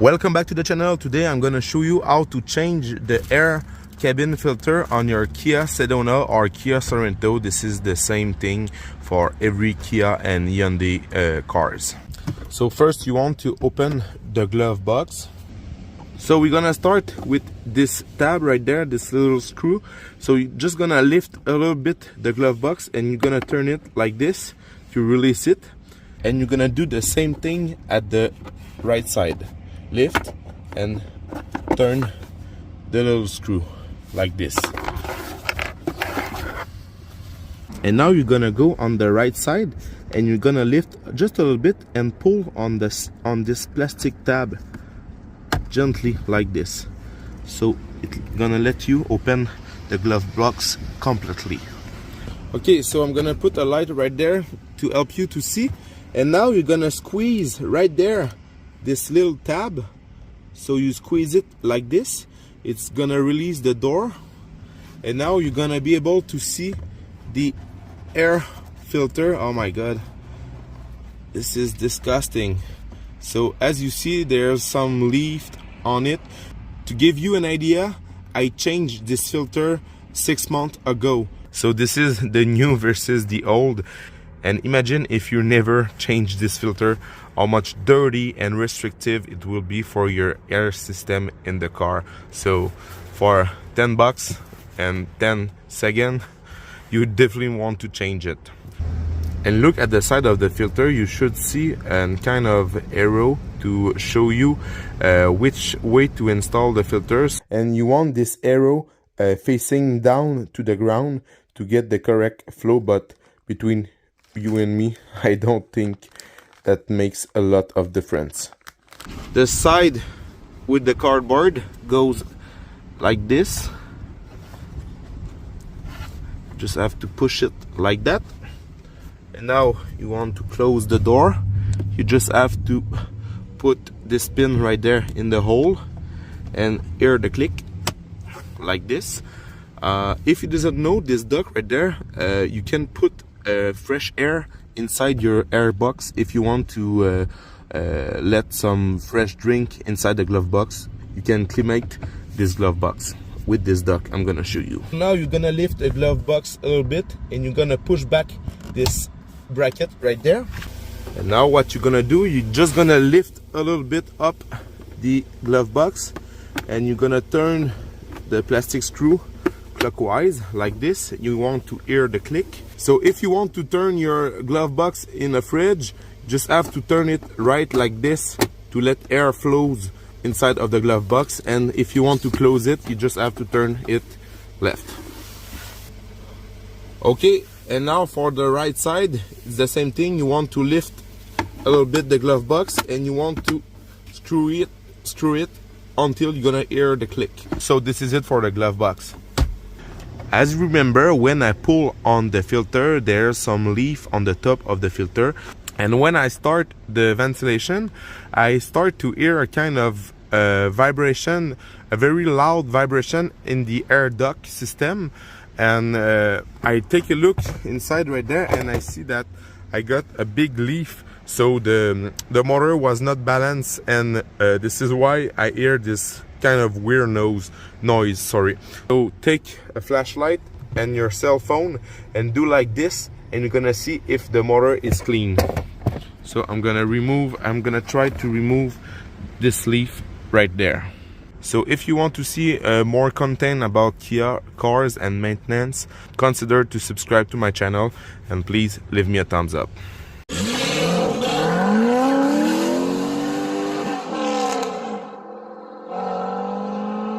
Welcome back to the channel. Today I'm going to show you how to change the air cabin filter on your Kia Sedona or Kia Sorento. This is the same thing for every Kia and Hyundai cars. So first you want to open the glove box. So we're gonna start with this tab right there, this little screw. So you're just gonna lift a little bit the glove box and you're gonna turn it like this to release it. And you're gonna do the same thing at the right side. Lift and turn the little screw like this. And now you're gonna go on the right side and you're gonna lift just a little bit and pull on this plastic tab gently like this. So it's gonna let you open the glove box completely. Okay, so I'm gonna put a light right there to help you to see. And now you're gonna squeeze right there this little tab. So you squeeze it like this, it's gonna release the door, and now you're gonna be able to see the air filter. Oh my god, this is disgusting. So as you see, there's some leaf on it. To give you an idea, I changed this filter 6 months ago. So this is the new versus the old. And imagine if you never change this filter, how much dirty and restrictive it will be for your air system in the car. So for 10 bucks and 10 seconds, you definitely want to change it. And look at the side of the filter, you should see a kind of arrow to show you which way to install the filters. And you want this arrow facing down to the ground to get the correct flow, but between you and me, I don't think that makes a lot of difference. The side with the cardboard goes like this. Just have to push it like that. And now you want to close the door. You just have to put this pin right there in the hole and hear the click like this. If you doesn't know this duct right there, you can put fresh air inside your air box. If you want to let some fresh drink inside the glove box, you can climate this glove box with this duct I'm gonna show you. Now you're gonna lift the glove box a little bit and you're gonna push back this bracket right there. And now what you're gonna do, you're just gonna lift a little bit up the glove box and you're gonna turn the plastic screw clockwise like this. You want to hear the click. So if you want to turn your glove box in a fridge, just have to turn it right like this to let air flows inside of the glove box. And if you want to close it, you just have to turn it left. Okay, and now for the right side, it's the same thing. You want to lift a little bit the glove box and you want to screw it until you're gonna hear the click. So this is it for the glove box. As you remember, when I pull on the filter, there's some leaf on the top of the filter. And when I start the ventilation, I start to hear a kind of vibration, a very loud vibration in the air duct system. And I take a look inside right there and I see that I got a big leaf. So the motor was not balanced, and this is why I hear this kind of weird noise. So take a flashlight and your cell phone and do like this, and you're gonna see if the motor is clean. So I'm gonna try to remove this leaf right there. So if you want to see more content about Kia cars and maintenance, consider to subscribe to my channel and please leave me a thumbs up.